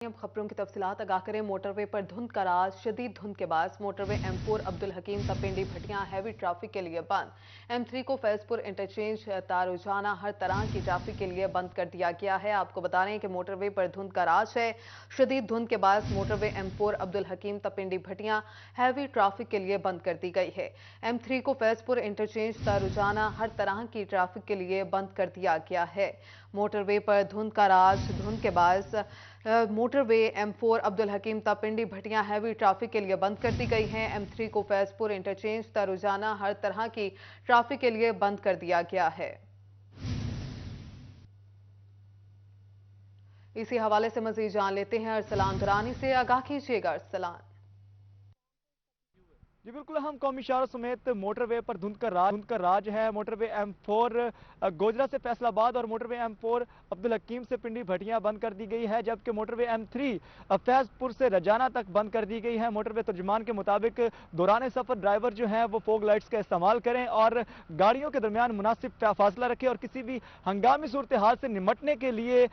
अब खबरों की तफसीलात आगाह करें। मोटरवे पर धुंध का राज, शदीद धुंध के बाद मोटरवे M4 अब्दुल हकीम तपिंडी भटियां हैवी ट्रैफिक के लिए बंद। M3 को फैजपुर इंटरचेंज तारुजाना हर तरह की ट्रैफिक के लिए बंद कर दिया गया है। आपको बता रहे हैं कि मोटरवे पर धुंध का राज है। शदीद धुंध के बाद मोटरवे M4 अब्दुल हकीम तपिंडी भटियां हैवी ट्रैफिक के लिए बंद कर दी गई है। M3 को फैजपुर इंटरचेंज तारुजाना हर तरह की ट्रैफिक के लिए बंद कर दिया गया है। मोटरवे पर धुंध का राज, धुंध के बाद मोटरवे M4 अब्दुल हकीम तपिंडी भटियां हैवी ट्रैफिक के लिए बंद कर दी गई हैं। M3 को फैजपुर इंटरचेंज तारुजाना हर तरह की ट्रैफिक के लिए बंद कर दिया गया है। इसी हवाले से मजीद जान लेते हैं अरसलान दुरानी से। आगाह कीजिएगा अरसलान। जी बिल्कुल, हम कौमी शहरों समेत मोटरवे पर धुंध का राज है। मोटरवे M4 गोजरा से फैसलाबाद और मोटरवे M4 अब्दुल हकीम से पिंडी भटियां बंद कर दी गई है, जबकि मोटरवे M3 फैजपुर से रजाना तक बंद कर दी गई है। मोटरवे तर्जुमान के मुताबिक दौरान सफर ड्राइवर जो हैं वो फॉग लाइट्स का इस्तेमाल करें और गाड़ियों के दरमियान मुनासिब फासला रखें और किसी भी हंगामी सूरत हाल से निमटने के लिए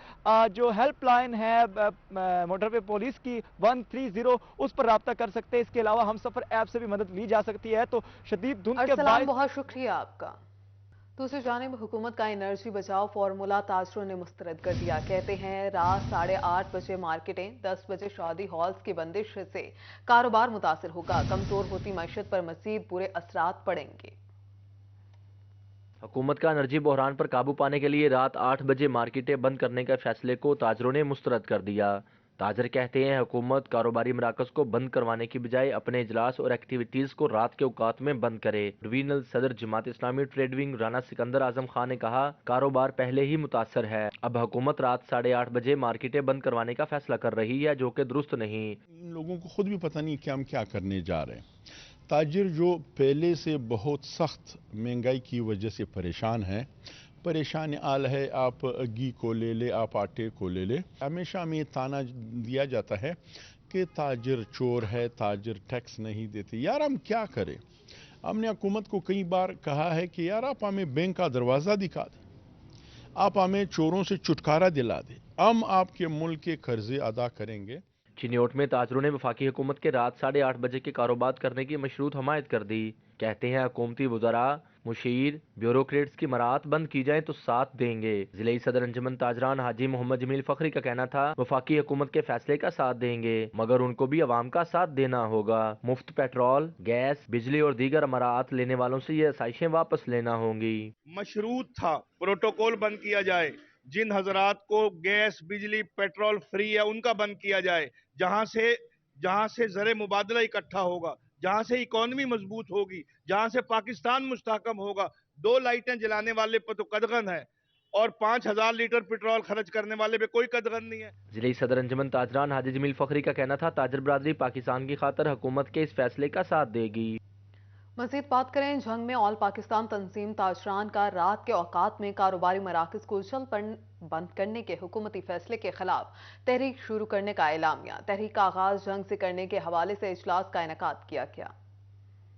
जो हेल्पलाइन है मोटरवे पुलिस की 130 उस पर राब्ता कर सकते हैं। इसके अलावा हम सफर ऐप से भी मदद ली जा सकती है। तो शदीद धुंध के बाद बहुत शुक्रिया आपका। दूसरी जानिब हुकूमत का एनर्जी बचाओ फार्मूला ताजरों ने मुस्तरद कर दिया। कहते हैं रात 8:30 बजे मार्केटें, 10 बजे शादी हॉल्स की बंदिश से कारोबार मुतासर होगा। कमजोर होती मैशत पर मजीद बुरे असरात पड़ेंगे। हुकूमत का एनर्जी बहरान पर काबू पाने के लिए रात 8 बजे मार्केटें बंद करने के फैसले को ताजरों ने मुस्तरद कर दिया। ताजर कहते हैं हुकूमत कारोबारी मराकज को बंद करवाने की बजाय अपने इजलास और एक्टिविटीज को रात के औकात में बंद करे। डिवीजनल सदर जमात इस्लामी ट्रेड विंग राना सिकंदर आजम खान ने कहा, कारोबार पहले ही मुतासर है, अब हुकूमत रात 8:30 बजे मार्केटें बंद करवाने का फैसला कर रही है, जो कि दुरुस्त नहीं। इन लोगों को खुद भी पता नहीं कि हम क्या करने जा रहे हैं। ताजिर जो पहले से बहुत सख्त महंगाई की वजह से परेशान है, परेशान आल है, आप घी को ले ले, आप आटे को ले ले। हमेशा हमें ताना दिया जाता है कि ताजिर चोर है, ताजिर टैक्स नहीं देते। यार हम क्या करें? हमने हुकूमत को कई बार कहा है कि यार आप हमें बैंक का दरवाज़ा दिखा दें, आप हमें चोरों से छुटकारा दिला दें, हम आपके मुल्क के कर्जे अदा करेंगे। चिन्योट में ताजरों ने वफाकी हुकूमत के रात 8:30 बजे के कारोबार करने की मशरूत हमायत कर दी। कहते हैं हुकूमती वज़रा, मुशीर, ब्यूरोक्रेट्स की मराहत बंद की जाए तो साथ देंगे। जिले सदर अंजुमन ताजरान हाजी मोहम्मद जमील फखरी का कहना था, वफाकी हुकूमत के फैसले का साथ देंगे, मगर उनको भी अवाम का साथ देना होगा। मुफ्त पेट्रोल, गैस, बिजली और दीगर मराहत लेने वालों से ये आसाइशें वापस लेना होंगी। मशरूत था प्रोटोकॉल बंद किया जाए, जिन हजरात को गैस, बिजली, पेट्रोल फ्री है उनका बंद किया जाए, जहां से ज़र मुबादला इकट्ठा होगा, जहां से इकोनॉमी मजबूत होगी, जहां से पाकिस्तान मुस्तहकम होगा। 2 लाइटें जलाने वाले पर तो कदगन है और 5,000 लीटर पेट्रोल खर्च करने वाले पे कोई कदगन नहीं है। जिले सदर अंजुमन ताजरान हाजी जमील फखरी का कहना था, ताजर बरादरी पाकिस्तान की खातर हुकूमत के इस फैसले का साथ देगी। मजीद बात करें, जंग में ऑल पाकिस्तान तंजीम ताजरान का रात के औकात में कारोबारी मराकज को जल्द बंद करने के हुकूमती फैसले के खिलाफ तहरीक शुरू करने का एलामिया। तहरीक का आगाज जंग से करने के हवाले से इजलास का इनेकाद किया गया।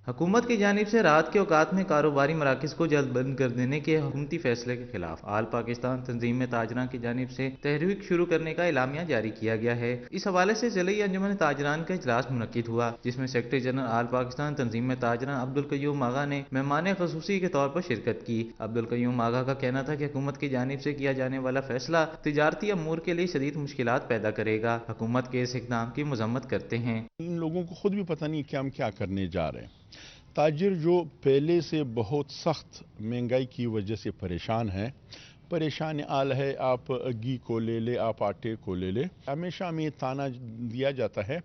हुकूमत की जानिब से रात के औकात में कारोबारी मराकज़ को जल्द बंद कर देने के हुकूमती फैसले के खिलाफ आल पाकिस्तान तंजीम में ताजरान की जानिब से तहरीक शुरू करने का एलामिया जारी किया गया है। इस हवाले से ज़िले अंजुमन ताजरान का इजलास मुनक्किद हुआ, जिसमें सेक्रेटरी जनरल आल पाकिस्तान तंजीम में ताजरान अब्दुल कय्यूम आगा ने मेहमान ख़ुसूसी के तौर पर शिरकत की। अब्दुल कय्यूम आगा का कहना था कि हुकूमत की जानिब से किया जाने वाला फैसला तिजारती अमूर के लिए शदीद मुश्किलात पैदा करेगा। हुकूमत के इस इक़दाम की मजम्मत करते हैं। इन लोगों को खुद भी पता नहीं कि हम क्या करने जा रहे हैं। ताजिर जो पहले से बहुत सख्त महंगाई की वजह से परेशान है, परेशान आल है, आप घी को ले ले, आप आटे को ले ले। हमेशा हमें ताना दिया जाता है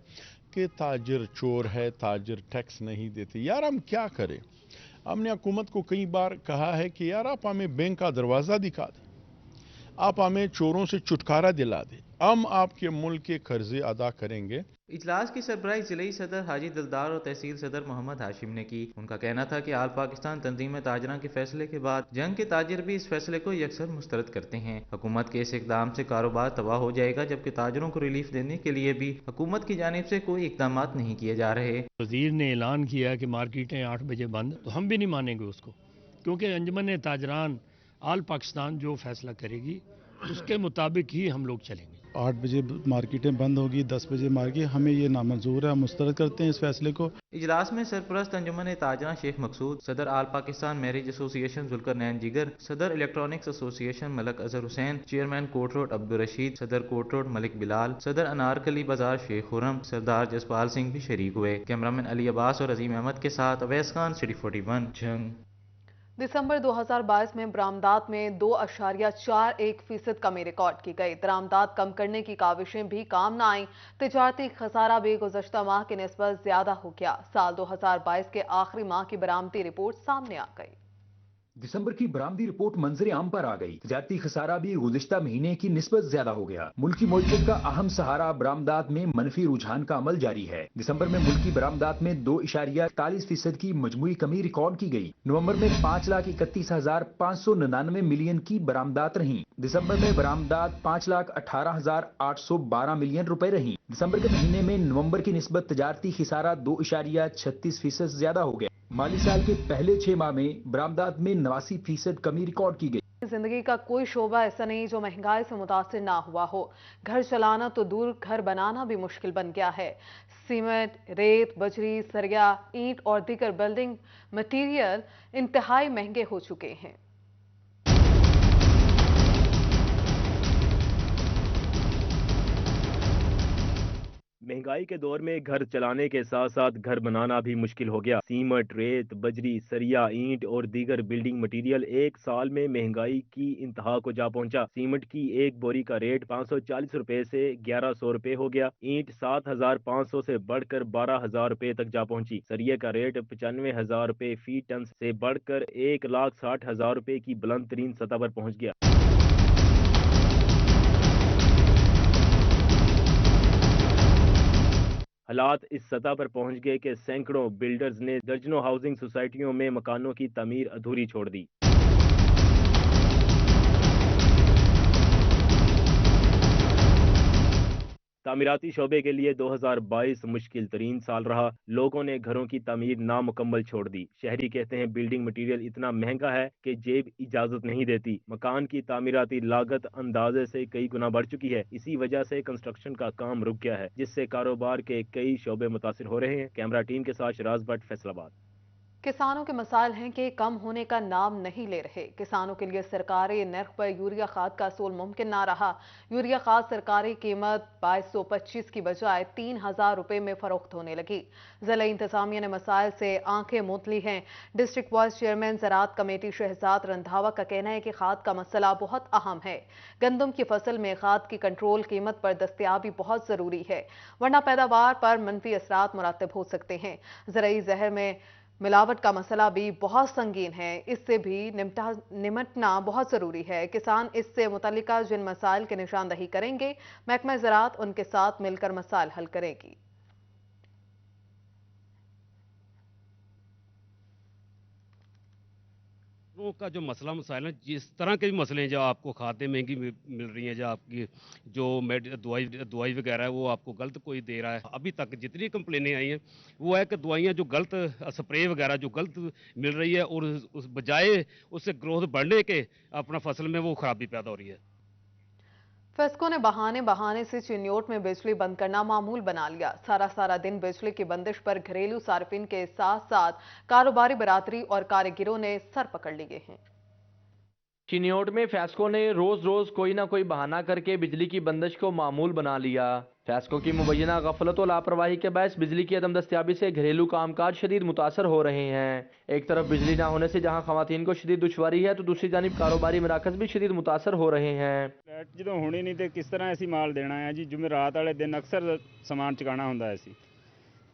कि ताजिर चोर है, ताजिर टैक्स नहीं देते। यार हम क्या करें? हमने हुकूमत को कई बार कहा है कि यार आप हमें बैंक का दरवाज़ा दिखा दें, आप हमें चोरों से छुटकारा दिला दें, हम आपके मुल्क के कर्जे अदा करेंगे। इजलास की सरबराही जिले सदर हाजी दिलदार और तहसील सदर मोहम्मद हाशिम ने की। उनका कहना था कि आल पाकिस्तान तंजीम में ताजरान के फैसले के बाद जंग के ताजिर भी इस फैसले को यकसर मुस्तरद करते हैं। हुकूमत के इस इकदाम से कारोबार तबाह हो जाएगा, जबकि ताजरों को रिलीफ देने के लिए भी हुकूमत की जानिब से कोई इकदाम नहीं किए जा रहे। वजीर ने ऐलान किया कि मार्केटें 8 बजे बंद, तो हम भी नहीं मानेंगे उसको, क्योंकि अंजुमन ताजरान आल पाकिस्तान जो फैसला करेगी उसके मुताबिक ही हम लोग चलेंगे। 8 बजे मार्केटें बंद होगी, 10 बजे मार्केट, हमें ये नामंजूर है, हम मुस्तरद करते हैं इस फैसले को। इजलास में सरपरस्त अंजुमन ताजरा शेख मकसूद, सदर all Pakistan marriage association Zulqarnain Jigar, सदर electronics association Malik Azhar Hussain, chairman Kot road Abdul Rashid, सदर कोट रोड मलिक बिलाल, सदर अनारकली बाजार शेख खुरम, सरदार जसपाल सिंह भी शरीक हुए। कैमरामैन अली अब्बास और अजीम अहमद के साथ अवैस खान, सिटी 41 जंग। दिसंबर 2022 में बरामदात में 2.41% कमी रिकॉर्ड की गई। दरामदात कम करने की काविशें भी काम न आईं। तिजारती खसारा भी गुज़श्ता माह की निस्बत ज्यादा हो गया। साल 2022 के आखिरी माह की बरामदी रिपोर्ट सामने आ गई। दिसंबर की बरामदी रिपोर्ट मंजर आम पर आ गई। तिजारती खसारा भी गुज़िश्ता महीने की निस्बत ज्यादा हो गया। मुल्की मईशत का अहम सहारा बरामदात में मनफी रुझान का अमल जारी है। दिसंबर में मुल्की बरामदात में 2.41% की मजमूई कमी रिकॉर्ड की गई। नवंबर में 5,31,599 मिलियन की बरामदात रही। दिसंबर में बरामदात 5,18,812 मिलियन रुपए रही। दिसंबर के महीने में नवंबर की निस्बत तिजारती खसारा 2.36% ज्यादा हो गया। माली साल के पहले 6 माह में बरामदात में 89% कमी रिकॉर्ड की गई। जिंदगी का कोई शोबा ऐसा नहीं जो महंगाई से मुतासिर ना हुआ हो। घर चलाना तो दूर, घर बनाना भी मुश्किल बन गया है। सीमेंट, रेत, बजरी, सरिया, ईंट और दीगर बिल्डिंग मटीरियल इंतहाई महंगे हो चुके हैं। महंगाई के दौर में घर चलाने के साथ साथ घर बनाना भी मुश्किल हो गया। सीमेंट, रेत, बजरी, सरिया, ईंट और दीगर बिल्डिंग मटेरियल एक साल में महंगाई की इंतहा को जा पहुंचा। सीमेंट की एक बोरी का रेट 540 रुपए से 1100 रुपए हो गया। ईंट 7,500 से बढ़कर 12,000 रुपए तक जा पहुंची। सरिये का रेट 95,000 रुपए फी टन से बढ़कर 1,60,000 रुपए की बुलंद तरीन सतह पर पहुंच गया। हालात इस सतह पर पहुंच गए कि सैकड़ों बिल्डर्स ने दर्जनों हाउसिंग सोसाइटियों में मकानों की तामीर अधूरी छोड़ दी। तामीराती शोबे के लिए 2022 मुश्किल तरीन साल रहा। लोगों ने घरों की तामीर नामुकम्मल छोड़ दी। शहरी कहते हैं बिल्डिंग मटीरियल इतना महंगा है कि जेब इजाजत नहीं देती। मकान की तामीराती लागत अंदाजे से कई गुना बढ़ चुकी है। इसी वजह से कंस्ट्रक्शन का काम रुक गया है, जिससे कारोबार के कई शोबे मुतासिर हो रहे हैं। कैमरा टीम के साथ शराज भट्ट, फैसलाबाद। किसानों के मसाइल हैं कि कम होने का नाम नहीं ले रहे। किसानों के लिए सरकारी नर्ख पर यूरिया खाद का असूल मुमकिन ना रहा। यूरिया खाद सरकारी कीमत 2225 की बजाय 3,000 रुपए में फरोख्त होने लगी। जिला इंतजामिया ने मसाइल से आंखें मूंद ली हैं। डिस्ट्रिक्ट वाइस चेयरमैन ज़राअत कमेटी शहजाद रंधावा का कहना है कि खाद का मसला बहुत अहम है। गंदम की फसल में खाद की कंट्रोल कीमत पर दस्तयाबी बहुत जरूरी है, वरना पैदावार पर मनफी असरात मुरतब हो सकते हैं। ज़राई जहर में मिलावट का मसला भी बहुत संगीन है, इससे भी निमटना बहुत जरूरी है। किसान इससे मुतल्लिका जिन मसाइल की निशानदही करेंगे, महकमा ज़राअत उनके साथ मिलकर मसाइल हल करेगी। का जो मसला मसाइल है, जिस तरह के भी मसले हैं, जो आपको खादें महंगी मिल रही हैं, जो आपकी जो दवाई वगैरह है वो आपको गलत कोई दे रहा है। अभी तक जितनी कंप्लेनें आई हैं वो है कि दवाइयाँ जो गलत स्प्रे वगैरह जो गलत मिल रही है और उस बजाय उससे ग्रोथ बढ़ने के अपना फसल में वो खराबी पैदा हो रही है। फेस्को ने बहाने से चिन्योट में बिजली बंद करना मामूल बना लिया। सारा दिन बिजली की बंदिश पर घरेलू सार्फिन के साथ साथ कारोबारी बरादरी और कारीगरों ने सर पकड़ लिए हैं। चिन्योट में फेस्को ने रोज कोई ना कोई बहाना करके बिजली की बंदिश को मामूल बना लिया। फेस्को की मुबैना गफलत और लापरवाही के बायस बिजली की अदम दस्तयाबी से घरेलू कामकाज शदीद मुतासर हो रहे हैं। एक तरफ बिजली ना होने से जहां खवातीन को शदीद दुश्वारी है, तो दूसरी जानिब कारोबारी मराकज भी शदीद मुतासर हो रहे हैं। लाइट जो होनी नहीं तो किस तरह असी माल देना है जी। जुमेरात वाले दिन अक्सर समान चुकाना होंदा है असी,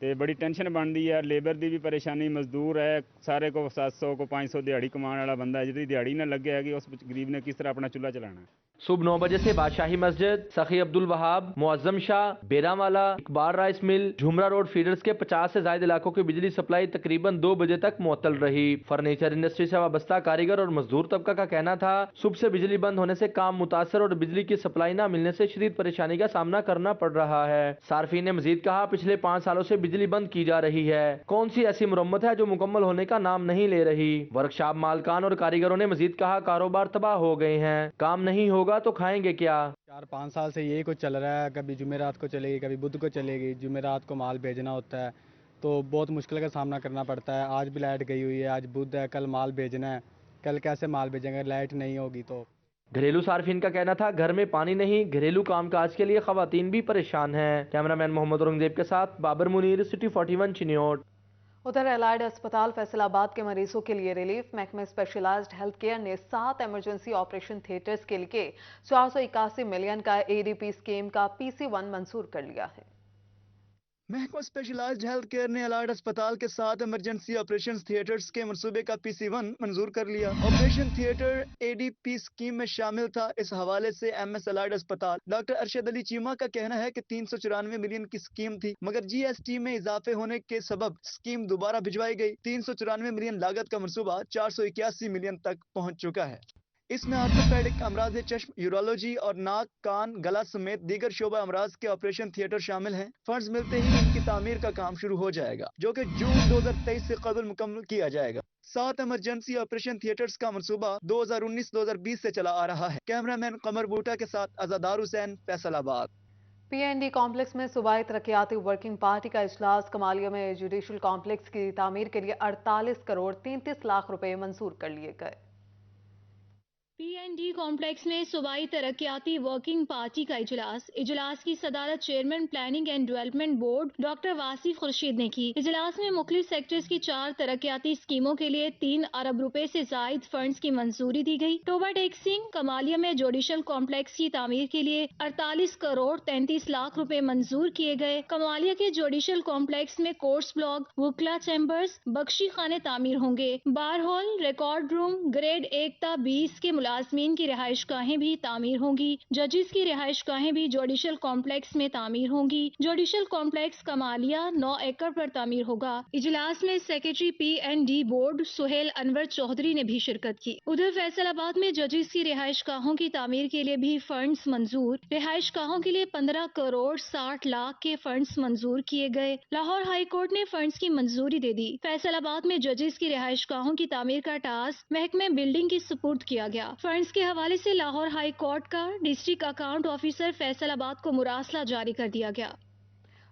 तो बड़ी टेंशन बनती है। लेबर की भी परेशानी, मजदूर है सारे को 700 को 500 दिहाड़ी कमाने वाला बंदा है, जिसकी दिहाड़ी ना लगे है कि उस गरीब ने किस तरह अपना चूल्हा चलाना है। सुबह 9 बजे से Badshahi Masjid, Sakhi Abdul Wahab, Muazzam Shah, Berawala, Iqbal rice mill, Jhumra road feeders के 50 से ज्यादा इलाकों की बिजली सप्लाई तकरीबन 2 बजे तक मुअत्तल रही। फर्नीचर इंडस्ट्री से वाबस्ता कारीगर और मजदूर तबका का कहना था सुबह से बिजली बंद होने से काम मुतासर और बिजली की सप्लाई न मिलने से शदीद परेशानी का सामना करना पड़ रहा है। सार्फिन ने मजीद कहा पिछले 5 सालों से बिजली बंद की जा रही है, कौन सी ऐसी मुरम्मत है जो मुकम्मल होने का नाम नहीं ले रही। वर्कशॉप मालकान और कारीगरों ने मजीद कहा कारोबार तबाह हो गए हैं, काम नहीं होगा तो खाएंगे क्या। 4-5 साल से यही कुछ चल रहा है, कभी जुमेरात को चलेगी, कभी बुध को चलेगी। जुमेरात को माल भेजना होता है तो बहुत मुश्किल का सामना करना पड़ता है। आज भी लाइट गई हुई है, आज बुध है, कल माल भेजना है, कल कैसे माल भेजेंगे, लाइट नहीं होगी तो। घरेलू सार्फिन का कहना था घर में पानी नहीं, घरेलू कामकाज के लिए खवातीन भी परेशान हैं। कैमरामैन मोहम्मद औरंगजेब के साथ बाबर मुनीर, सिटी 41 चिन्योट। उधर एलाइड अस्पताल फैसलाबाद के मरीजों के लिए रिलीफ महकमे स्पेशलाइज्ड हेल्थ केयर ने 7 इमरजेंसी ऑपरेशन थिएटर्स के लिए 481 मिलियन का एडीपी स्कीम का PC1 मंजूर कर लिया है। महकमा स्पेशलाइज्ड हेल्थ केयर ने एलाइड अस्पताल के 7 इमरजेंसी ऑपरेशन थिएटर्स के मंसूबे का PC1 मंजूर कर लिया। ऑपरेशन थिएटर ADP स्कीम में शामिल था। इस हवाले से MS एलाइड अस्पताल डॉक्टर अरशद अली चीमा का कहना है कि 394 मिलियन की स्कीम थी, मगर GST में इजाफे होने के सबब स्कीम दोबारा भिजवाई गई। 394 मिलियन लागत का मंसूबा 481 मिलियन तक पहुँच चुका है। इसमें ऑर्थोपेडिक अमराज चश्म, यूरोलॉजी और नाक, कान, गला समेत दीगर शोबा अमराज के ऑपरेशन थिएटर शामिल हैं। फंड्स मिलते ही इनकी तामीर का काम शुरू हो जाएगा, जो कि जून 2023 से कबल मुकम्मल किया जाएगा। 7 इमरजेंसी ऑपरेशन थिएटर्स का मंसूबा 2019-2020 से चला आ रहा है। कैमरामैन कमर बूटा के साथ अज़ादार हुसैन, फैसलाबाद। PND कॉम्प्लेक्स में सूबाई तरक्याती वर्किंग पार्टी का इजलास। कमालिया में जुडिशल कॉम्प्लेक्स की तामीर के लिए 48 करोड़ 33 लाख रुपए मंजूर कर लिए गए। PND कॉम्प्लेक्स में सूबाई तरक्याती वर्किंग पार्टी का इजलास की सदारत chairman planning and development board doctor Wasif Khurshid ने की। इजलास में मुख्तलिफ सेक्टर्स की 4 तरक्याती स्कीमों के लिए 3 अरब रुपए से जायद फंड्स की मंजूरी दी गई। टोबा टेक्सिंग कमालिया में जुडिशल कॉम्प्लेक्स की तामीर के लिए 48 करोड़ 33 लाख रुपए मंजूर किए गए। कमालिया के जुडिशल कॉम्प्लेक्स में कोर्ट्स ब्लॉक, वुकला चैम्बर्स, बख्शी खाने तामीर होंगे। बार हॉल, रिकॉर्ड रूम, ग्रेड 1 ता 20 के मुलाजमीन की रिहाइश गाहें भी तामीर होंगी। जजेस की रिहाइश गाहें भी जुडिशल कॉम्प्लेक्स में तामीर होंगी। जुडिशल कॉम्प्लेक्स कमालिया 9 एकड़ पर तामीर होगा। इजलास में secretary PND board Suhail Anwar Chaudhry ने भी शिरकत की। उधर फैसलाबाद में जजेस की रिहाइश गाहों की तामीर के लिए भी फंड्स मंजूर। रिहाइश गाहों के लिए 15 करोड़ 60 लाख के फंड्स मंजूर किए गए। लाहौर हाई कोर्ट ने फंड्स की मंजूरी दे दी। फैसलाबाद में जजेस की रिहाइश गाहों की तामीर का टास्क महकमे बिल्डिंग की सुपुर्द किया गया। फंड्स के हवाले से लाहौर हाई कोर्ट का डिस्ट्रिक्ट अकाउंट ऑफिसर फैसलाबाद को मुरासला जारी कर दिया गया।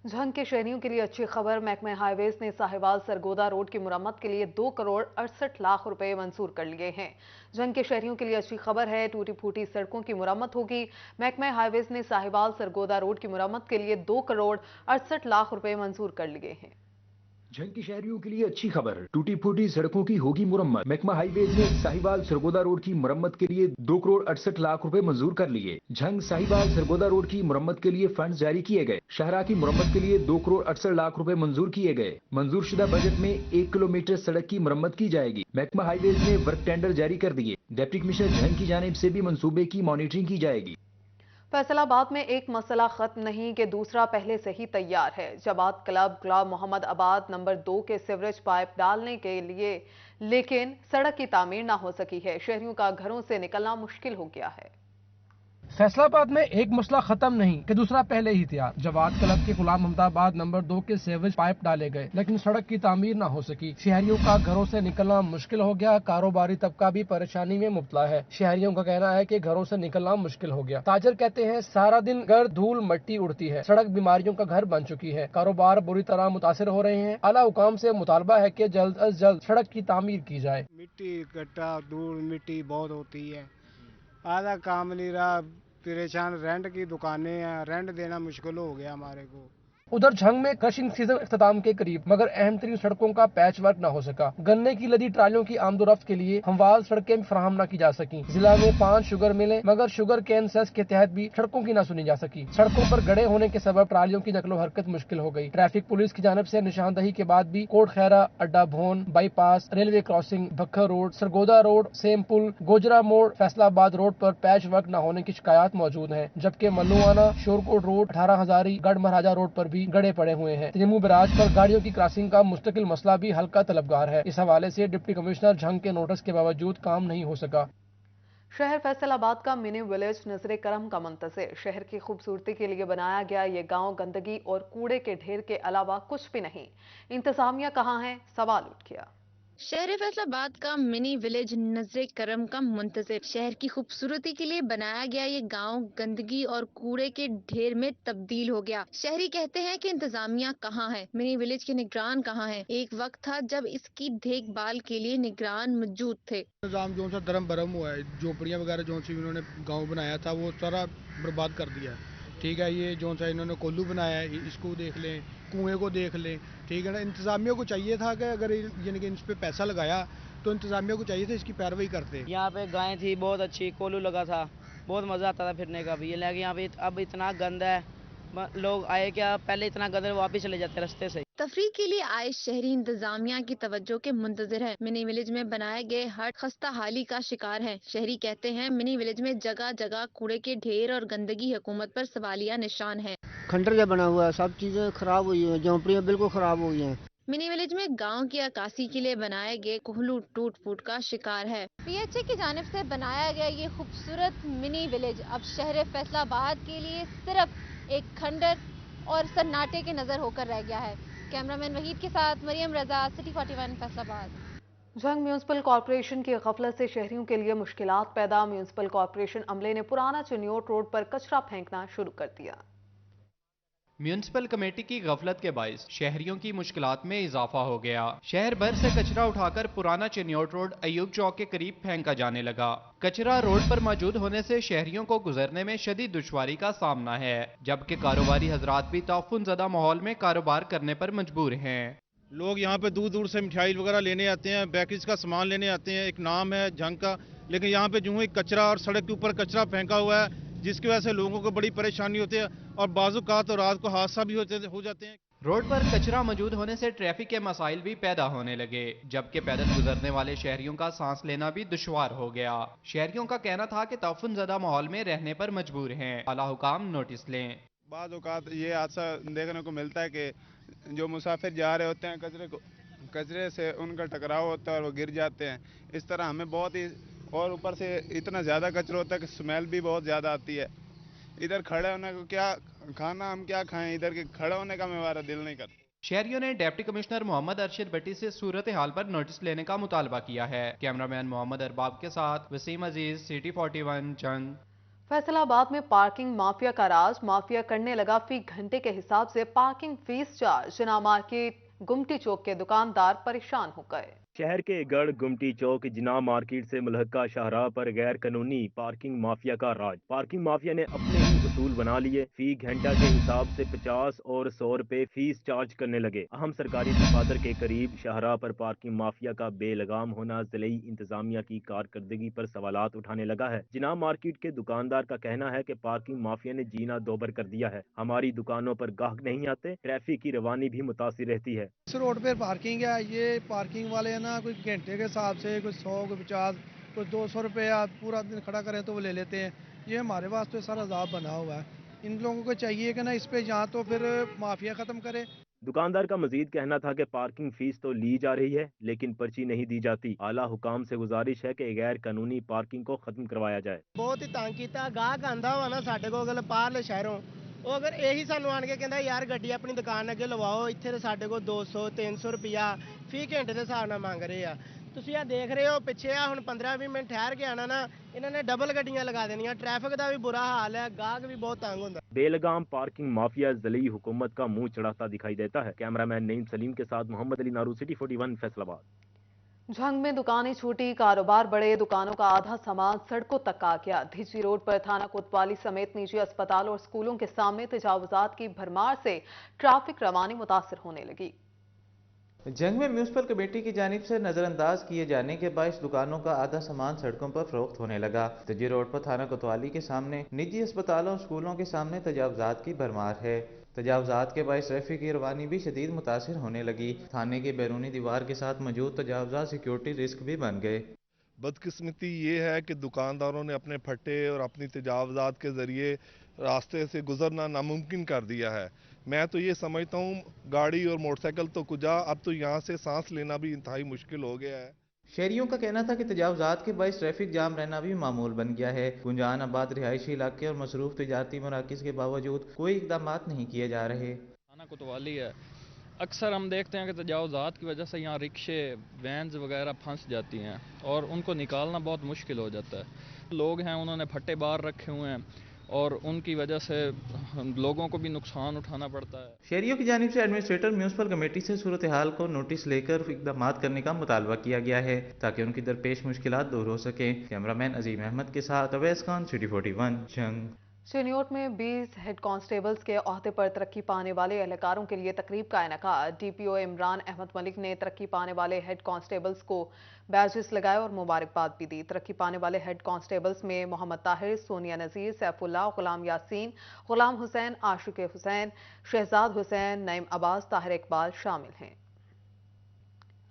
झंग के शहरियों के लिए अच्छी खबर। महकमे हाईवेज ने साहिवाल सरगोदा रोड की मुरम्मत के लिए 2 करोड़ 68 लाख रुपए मंजूर कर लिए हैं। झंग के शहरियों के लिए अच्छी खबर है, टूटी फूटी सड़कों की मुरम्मत होगी। महकमे हाईवेज ने साहिवाल सरगोदा रोड की मुरम्मत के लिए 2 करोड़ 68 लाख रुपए मंजूर कर लिए हैं। झंग की शहरियों के लिए अच्छी खबर, टूटी फूटी सड़कों की होगी मुरम्मत। महकमा हाईवेज ने साहिवाल सरगोदा रोड की मुरम्मत के लिए 2 करोड़ 68 लाख रुपए मंजूर कर लिए। झंग साहिवाल सरगोदा रोड की मुरम्मत के लिए फंड्स जारी किए गए। शाहरा की मुरम्मत के लिए 2 करोड़ 68 लाख रुपए मंजूर किए गए। मंजूर शुदा बजट में 1 किलोमीटर सड़क की मुरम्मत की जाएगी। महकमा हाईवेज ने वर्क टेंडर जारी कर दिए। डिप्टी कमिश्नर झंग की जानिब से भी मंसूबे की मॉनिटरिंग की जाएगी। फैसलाबाद में एक मसला खत्म नहीं कि दूसरा पहले से ही तैयार है। जबात क्लब गुलाम मोहम्मद आबाद नंबर 2 के सीवरेज पाइप डालने के लिए लेकिन सड़क की तामीर ना हो सकी है। शहरियों का घरों से निकलना मुश्किल हो गया है। फैसलाबाद में एक मसला खत्म नहीं कि दूसरा पहले ही तैयार। जवाद क्लब के गुलाम मोहम्मदाबाद नंबर 2 के सीवरेज पाइप डाले गए लेकिन सड़क की तामीर न हो सकी। शहरियों का घरों से निकलना मुश्किल हो गया। कारोबारी तबका भी परेशानी में मुब्तला है। शहरियों का कहना है कि घरों से निकलना मुश्किल हो गया। ताजर कहते हैं सारा दिन गर्द धूल मट्टी उड़ती है। सड़क बीमारियों का घर बन चुकी है। कारोबार बुरी तरह मुतासिर हो रहे हैं। आला हुकाम से मुतालबा है कि जल्द अज जल्द सड़क की तामीर की जाए। मिट्टी गड्ढा धूल मिट्टी बहुत होती है, आधा काम नहीं रहा, परेशान। रेंट की दुकानें हैं, रेंट देना मुश्किल हो गया हमारे को। उधर झंग में क्रशिंग सीजन इख्तिताम के करीब मगर अहम तरीन सड़कों का पैच वर्क न हो सका। गन्ने की लदी ट्रालियों की आमदोरफ्त के लिए हमवार सड़कें फराहम न की जा सकी। जिला में 5 शुगर मिले मगर शुगर केन सेस के तहत भी सड़कों की न सुनी जा सकी। सड़कों पर गड्ढे होने के सबब ट्रालियों की नकलो हरकत मुश्किल हो गई। ट्रैफिक पुलिस की जानिब से निशानदही के बाद भी coat Khaira, Adda Bhon, bypass, railway crossing, Bhakkar road, Sargodha road, Sem Pul, Gojra Mor, Faisalabad road पर पैच वर्क न होने की शिकायत मौजूद है। जबकि मल्लुआना, शोरकोट रोड, 18 हजारी, गढ़ महाराजा रोड पर भी गड्ढे पड़े हुए हैं। जम्मू बराज पर गाड़ियों की क्रॉसिंग का मुस्तकिल मसला भी हल्का तलबगार है। इस हवाले से डिप्टी कमिश्नर झंग के नोटिस के बावजूद काम नहीं हो सका। शहर फैसलाबाद का मिनी विलेज नजरे करम का मुंतज़िर। शहर की खूबसूरती के लिए बनाया गया ये गांव गंदगी और कूड़े के ढेर के अलावा कुछ भी नहीं। इंतजामिया कहाँ है, सवाल उठ गया। शहर फैसलाबाद का मिनी विलेज नजरे करम का मुंतज़िर। शहर की खूबसूरती के लिए बनाया गया ये गांव गंदगी और कूड़े के ढेर में तब्दील हो गया। शहरी कहते हैं कि इंतजामिया कहाँ है, मिनी विलेज के निगरान कहाँ हैं। एक वक्त था जब इसकी देखभाल के लिए निगरान मौजूद थे। निजाम जो सा धर्म भरम हुआ है, झोपड़ियाँ वगैरह जो सी इन्होंने गाँव बनाया था वो सारा बर्बाद कर दिया है। ठीक है, ये जो सा इन्होंने कोल्लू बनाया है इसको देख लें, कुएं को देख लें। ठीक है ना, इंतजामिया को चाहिए था कि अगर यानी कि इन पे पैसा लगाया तो इंतजामिया को चाहिए था इसकी पैरवाई करते। यहाँ पे गाय थी बहुत अच्छी, कोल्लू लगा था, बहुत मजा आता था फिरने का भी। ये लगे यहाँ पे अब इतना गंद है, लोग आए क्या पहले इतना गंद वापिस चले जाते रास्ते से। तफरीह के लिए आए शहरी इंतजामिया की तवज्जो के मुंतज़िर हैं। मिनी विलेज में बनाए गए हट खस्ता हाली का शिकार है। शहरी कहते हैं मिनी विलेज में जगह जगह कूड़े के ढेर और गंदगी हुकूमत पर सवालिया निशान है। खंडर जब बना हुआ है, सब चीजें खराब हुई हैं, झोंपड़ियाँ बिल्कुल खराब हो गई हैं। मिनी विलेज में गांव की अक्कासी के लिए बनाए गए कोहलू टूट फूट का शिकार है। PHA की जानिब से बनाया गया ये खूबसूरत मिनी विलेज अब शहर फैसलाबाद के लिए सिर्फ एक खंडर और सन्नाटे के नजर होकर रह गया है। कैमरामैन वहीद के साथ मरियम रजा, सिटी 41 फैसलाबाद। जंग म्यूनसिपल कॉरपोरेशन की गफलत से शहरियों के लिए मुश्किलात पैदा। म्यूनसिपल कॉरपोरेशन अमले ने पुराना चिन्योट रोड पर कचरा फेंकना शुरू कर दिया। म्यूनसिपल कमेटी की गफलत के बायस शहरियों की मुश्किलात में इजाफा हो गया। शहर भर से कचरा उठाकर पुराना चिन्योट रोड अयूब चौक के करीब फेंका जाने लगा। कचरा रोड पर मौजूद होने से शहरियों को गुजरने में शदीद दुश्वारी का सामना है, जबकि कारोबारी हजरात भी तौफुन ज़दा माहौल में कारोबार करने पर मजबूर हैं। लोग यहाँ पे दूर दूर से मिठाई वगैरह लेने आते हैं, बेकरीज का सामान लेने आते हैं, एक नाम है जंग का, लेकिन यहाँ पे जो है कचरा और सड़क के ऊपर कचरा फेंका हुआ है, जिसकी वजह से लोगों को बड़ी परेशानी होती है और बाज़-औक़ात रात को हादसा भी हो जाते हैं। रोड पर कचरा मौजूद होने से ट्रैफिक के मसाइल भी पैदा होने लगे, जबकि पैदल गुजरने वाले शहरियों का सांस लेना भी दुश्वार हो गया। शहरियों का कहना था कि तौफुन ज़दा माहौल में रहने पर मजबूर हैं, आला हुकाम नोटिस लें। बाज़-औक़ात ये हादसा देखने को मिलता है कि जो मुसाफिर जा रहे होते हैं कचरे से उनका टकराव होता है और वो गिर जाते हैं। इस तरह हमें बहुत ही, और ऊपर से इतना ज़्यादा कचरा होता है कि स्मेल भी बहुत ज़्यादा आती है। इधर खड़े होने को क्या खाना, हम क्या खाएं, इधर के खड़े होने का हमारा दिल नहीं करता। शहरियों ने डिप्टी कमिश्नर मोहम्मद अरशद भट्टी से सूरत हाल पर नोटिस लेने का मुतालबा किया है। कैमरामैन मोहम्मद अरबाब के साथ वसीम अजीज, सिटी 41 जंग। फैसलाबाद में पार्किंग माफिया का राज। माफिया करने लगा फी घंटे के हिसाब से पार्किंग फीस चार्ज। जिना मार्केट गुमटी चौक के दुकानदार परेशान हो गए। शहर के गढ़ गुमटी चौक जिना मार्केट से मुल्हका शाहराह पर गैर कानूनी पार्किंग माफिया का राज। पार्किंग माफिया ने अपने ही उसूल बना लिए। फी घंटा के हिसाब से 50 और 100 रुपए फीस चार्ज करने लगे। अहम सरकारी दफातर के करीब शाहराह पर पार्किंग माफिया का बेलगाम होना जिले इंतजामिया की कारकर्दगी पर सवालात उठाने लगा है। जिना मार्केट के दुकानदार का कहना है कि पार्किंग माफिया ने जीना दोबर कर दिया है। हमारी दुकानों पर गाहक नहीं आते, ट्रैफिक की रवानी भी मुतासिर रहती है। इस रोड पर पार्किंग है, ये पार्किंग वाले है ना, कोई घंटे के हिसाब से कोई 100, कोई 50, कोई 200 रुपया पूरा दिन खड़ा करें तो वो ले लेते हैं। ये हमारे वास्ते सारा अजाब बना हुआ है। इन लोगों को चाहिए कि ना इस पे या तो फिर माफिया खत्म करे। दुकानदार का मजीद कहना था कि पार्किंग फीस तो ली जा रही है लेकिन पर्ची नहीं दी जाती। आला हुकाम से गुजारिश है कि गैर कानूनी पार्किंग को खत्म करवाया जाए। बहुत ही तंग किया, गाहक आंदा हुआ ना साडे को अगर बाहरले शहरों, ਉਹ ਅਗਰ ਇਹੀ ਸਾਨੂੰ ਆਣ ਕੇ ਕਹਿੰਦਾ ਯਾਰ ਗੱਡੀ ਆਪਣੀ ਦੁਕਾਨ ਅੱਗੇ ਲਵਾਓ, ਇੱਥੇ ਤੇ ਸਾਡੇ ਕੋਲ 200 300 ਰੁਪਿਆ ਫੀ ਘੰਟੇ ਦੇ ਹਿਸਾਬ ਨਾਲ ਮੰਗ ਰਹੇ ਆ। ਤੁਸੀਂ ਆ ਦੇਖ ਰਹੇ ਹੋ ਪਿੱਛੇ ਆ ਹੁਣ 15-20 ਮਿੰਟ ਠਹਿਰ ਕੇ ਆਣਾ ਨਾ, ਇਹਨਾਂ ਨੇ ਡਬਲ ਗੱਡੀਆਂ ਲਗਾ ਦੇਣੀਆਂ। ट्रैफिक ਦਾ ਵੀ बुरा हाल है, गाहक भी बहुत तंग ਹੁੰਦਾ। बेलगाम पार्किंग माफिया ज़िली हुकूमत का मुंह चढ़ाता दिखाई देता है। कैमरामैन नईम सलीम के साथ मोहम्मद अली नारू, सिटी 41 फैसलाबाद। झंग में दुकानें छूटी, कारोबार बढ़े, दुकानों का आधा सामान सड़कों तक आ गया। धिची रोड पर थाना कोतवाली समेत निजी अस्पताल और स्कूलों के सामने तजावुजात की भरमार से ट्रैफिक रवानी मुतासिर होने लगी। जंग में म्यूनसिपल कमेटी की जानिब से नजरअंदाज किए जाने के बायस दुकानों का आधा सामान सड़कों पर फरोख्त होने लगा। धिची रोड पर थाना कोतवाली के सामने निजी अस्पतालों और स्कूलों के सामने तजावुजात की भरमार है। तजावुजात के बायस ट्रैफिक की रवानी भी शदीद मुतासिर होने लगी। थाने के बैरूनी दीवार के साथ मौजूद तजावुजात सिक्योरिटी रिस्क भी बन गए। बदकिस्मती ये है कि दुकानदारों ने अपने फट्टे और अपनी तजावुजात के जरिए रास्ते से गुजरना नामुमकिन कर दिया है। मैं तो ये समझता हूँ गाड़ी और मोटरसाइकिल तो कुजा, अब तो यहाँ से सांस लेना भी इंतहाई मुश्किल हो गया है। शहरियों का कहना था कि तजावुजात के बायस ट्रैफिक जाम रहना भी मामूल बन गया है। गुंजान आबाद रिहायशी इलाके और मसरूफ तजारती मराकिज के बावजूद कोई इकदाम नहीं किए जा रहे। थाना कोतवाली है, अक्सर हम देखते हैं कि तजावुज़ात की वजह से यहाँ रिक्शे वैन्स वगैरह फंस जाती हैं और उनको निकालना बहुत मुश्किल हो जाता है। लोग हैं उन्होंने फट्टे बाहर रखे हुए हैं और उनकी वजह से लोगों को भी नुकसान उठाना पड़ता है। शहरियों की जानिब से एडमिनिस्ट्रेटर म्यूनसिपल कमेटी से सूरत हाल को नोटिस लेकर इक़दाम करने का मुतालबा किया गया है ताकि उनकी दरपेश मुश्किलात दूर हो सके। कैमरामैन अजीम अहमद के साथ अवैस खान, सिटी 41 जंग। चिन्योट में 20 हेड कांस्टेबल्स के ओहदे पर तरक्की पाने वाले एहलकारों के लिए तकरीब का इनेकाद। डीपीओ इमरान अहमद मलिक ने तरक्की पाने वाले हेड कांस्टेबल्स को बैजेस लगाए और मुबारकबाद भी दी। तरक्की पाने वाले हेड कांस्टेबल्स में मोहम्मद ताहिर, सोनिया नज़ीर, सैफुल्लाह, गुलाम यासीन, गुलाम हुसैन, आशिक हुसैन, शहजाद हुसैन, नईम अब्बास, ताहिर इकबाल शामिल हैं।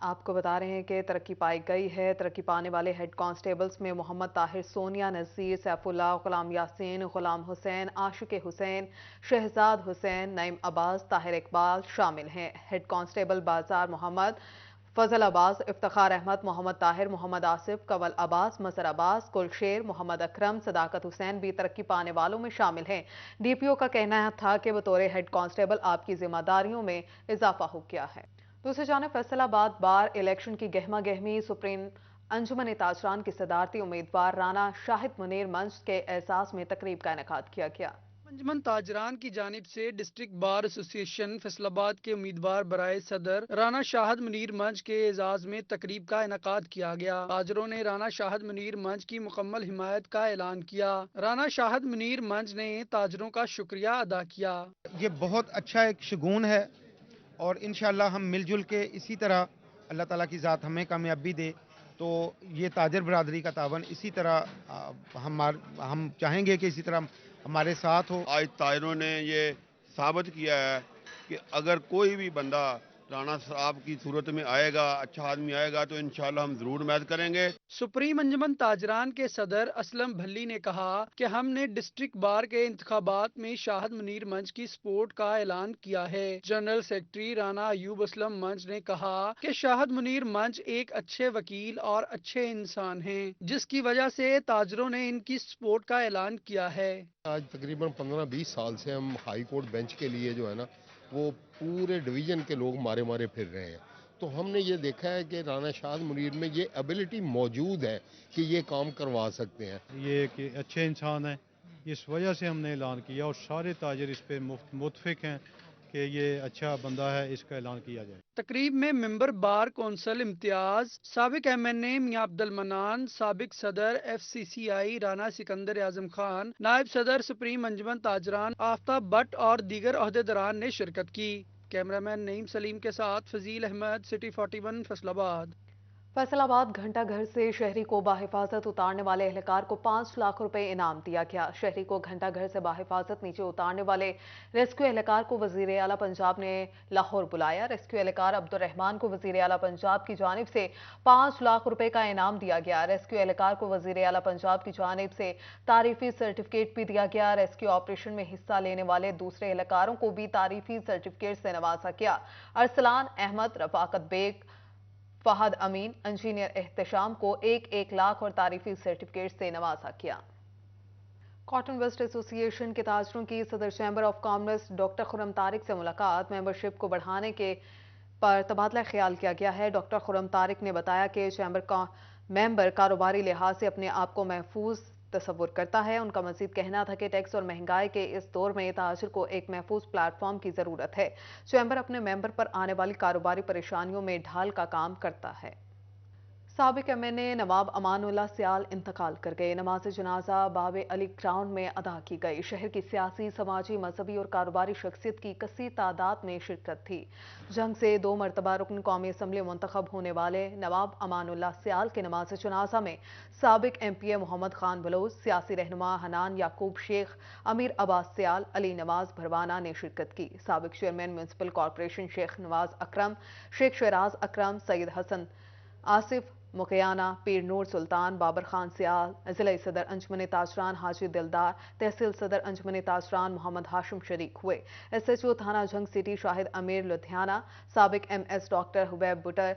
आपको बता रहे हैं कि तरक्की पाई गई है। तरक्की पाने वाले हेड कांस्टेबल्स में मोहम्मद ताहिर, सोनिया नज़ीर, सैफुल्लाह, गुलाम यासीन, गुलाम हुसैन, आशिक हुसैन, शहजाद हुसैन, नईम अब्बास, ताहिर इकबाल शामिल हैं। हेड कांस्टेबल बाजार मोहम्मद, फजल अब्बास, इफ्तिखार अहमद, मोहम्मद ताहिर, मोहम्मद आसिफ, कंवल अब्बास, मसर अब्बास, गुलशेर, मोहम्मद अकरम, सदाकत हुसैन भी तरक्की पाने वालों में शामिल हैं। डीपीओ का कहना था कि बतौर हेड कांस्टेबल आपकी जिम्मेदारियों में इजाफा हो गया है। दूसरी जानिब फैसलाबाद बार इलेक्शन की गहमा गहमी। सुप्रीम अंजुमन ताजरान की सदारती उम्मीदवार राना शाहिद मुनीर मंच के एहसास में तकरीब का इनेकाद किया गया। अंजुमन ताजरान की जानिब से डिस्ट्रिक्ट बार एसोसिएशन फैसलाबाद के उम्मीदवार बराए सदर राना शाहिद मुनीर मंच के एजाज में तकरीब का इनेकाद किया गया। ताजरों ने राना शाहिद मुनीर मंच की मुकम्मल हिमायत का ऐलान किया। राना शाहिद मुनीर मंच ने ताजरों का शुक्रिया अदा किया। ये बहुत अच्छा एक शगुन है और इंशाअल्लाह हम मिलजुल के इसी तरह अल्लाह ताला की ज़ात हमें कामयाबी दे तो ये ताजर बरादरी का तावन इसी तरह हम चाहेंगे कि इसी तरह हमारे साथ हो। आज ताजरों ने ये साबित किया है कि अगर कोई भी बंदा राणा साहब की सूरत में आएगा, अच्छा आदमी आएगा तो इंशाल्लाह हम जरूर मदद करेंगे। सुप्रीम अंजुमन ताजरान के सदर असलम भल्ली ने कहा कि हमने डिस्ट्रिक्ट बार के इंतखाबात में शाहिद मुनीर मंच की सपोर्ट का ऐलान किया है। जनरल सेक्रेटरी राना अयूब असलम मंच ने कहा कि शाहिद मुनीर मंच एक अच्छे वकील और अच्छे इंसान हैं, जिसकी वजह से ताजरों ने इनकी सपोर्ट का ऐलान किया है। आज तकरीबन 15-20 साल से हम हाई कोर्ट बेंच के लिए जो है ना वो पूरे डिवीज़न के लोग मारे फिर रहे हैं, तो हमने ये देखा है कि राना शाहिद मुनीर में ये एबिलिटी मौजूद है कि ये काम करवा सकते हैं। ये एक अच्छे इंसान है, इस वजह से हमने ऐलान किया और सारे ताजर इस पे मुतफिक हैं कि ये अच्छा बंदा है, इसका ऐलान किया जाए। तकरीब में मेंबर बार कौंसिल इम्तियाज, साबिक MNA मियां अब्दुल मनान, साबिक सदर FCCI राना सिकंदर आजम खान, नायब सदर सुप्रीम अंजुमन ताजरान आफ्ताब भट्ट और दीगर ओहदेदारान ने शिरकत की। कैमरामैन नईम सलीम के साथ फजील अहमद, सिटी 41 फैसलाबाद। फैसलाबाद घंटा घर से शहरी को बाहिफाजत उतारने वाले एहलकार को 5 लाख रुपए इनाम दिया गया। शहरी को घंटा घर से बाहिफाजत नीचे उतारने वाले रेस्क्यू एहलकार को वजीर आला पंजाब ने लाहौर बुलाया। रेस्क्यू एहलकार अब्दुल रहमान को वजीर आला पंजाब की जानिब से 5 लाख रुपए का इनाम दिया गया। रेस्क्यू एहलकार को वजीर आला पंजाब की जानिब से तारीफी सर्टिफिकेट भी दिया गया। रेस्क्यू ऑपरेशन में हिस्सा लेने वाले दूसरे एहलकारों को भी तारीफी सर्टिफिकेट से नवाजा गया। अरसलान अहमद, रफाकत बेग, फहद अमीन, इंजीनियर एहतशाम को 1-1 लाख और तारीफी सर्टिफिकेट से नवाजा किया। कॉटन वेस्ट एसोसिएशन के ताजरों की सदर chamber of commerce doctor Khurram Tariq से मुलाकात। मेंबरशिप को बढ़ाने के पर तबादला ख्याल किया गया है। डॉक्टर खुर्रम तारिक ने बताया कि चैम्बर का मेंबर कारोबारी लिहाज से अपने आप को महफूज तस्वुर करता है। उनका मजीद कहना था कि टैक्स और महंगाई के इस दौर में ताजिर को एक महफूज प्लेटफॉर्म की जरूरत है। चैम्बर अपने मेंबर पर आने वाली कारोबारी परेशानियों में ढाल का काम करता है। साबिक MNA नवाब अमानुल्लाह सियाल इंतकाल कर गए। नमाज जनाजा बाबे अली ग्राउंड में अदा की गई। शहर की सियासी, समाजी, मजहबी और कारोबारी शख्सियत की कसीर तादाद में शिरकत थी। जंग से 2 मरतबा रुकन कौमी असम्बली मुंतखब होने वाले नवाब अमानुल्लाह सियाल के नमाज जनाजा में साबिक MPA मोहम्मद खान बलोच, सियासी रहनुमा हनान याकूब शेख, अमीर अब्बास सियाल, अली नवाज भरवाना ने शिरकत की। साबिक chairman municipal corporation Sheikh Nawaz Akram, Sheikh Shiraz Akram, Saeed Hassan Asif Mukyana, Pir Noor सुल्तान, बाबर खान सियाल, जिला सदर अंजुमन ताजरान हाजी दिलदार, तहसील सदर अंजुमन ताजरान मोहम्मद हाशिम शरीक हुए। SHO थाना जंग सिटी शाहिद अमीर लुधियाना, साबिक MS डॉक्टर हुबैब बुटर,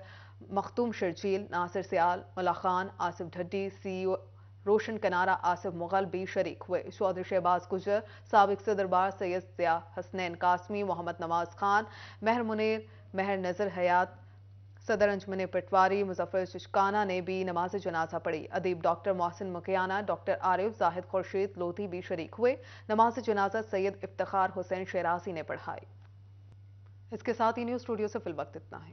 मखतूम शर्जील, नासिर सियाल, मुला खान, आसिफ ढड्डी, CEO روشن کنارہ آصف مغل بھی شریک ہوئے۔ چودھری شہباز گجر، سابق صدر بار سید ضیاء حسنین قاسمی، محمد نواز خان، مہر منیر، مہر نظر حیات، صدر انجمن پٹواری مظفر چشکانہ نے بھی نماز جنازہ پڑھی۔ ادیب ڈاکٹر محسن مکیانہ، ڈاکٹر عارف، زاہد خورشید لودھی بھی شریک ہوئے۔ نماز جنازہ سید افتخار حسین شیرازی نے پڑھائی۔ اس کے ساتھ ہی نیوز اسٹوڈیو سے فی الوقت اتنا ہے۔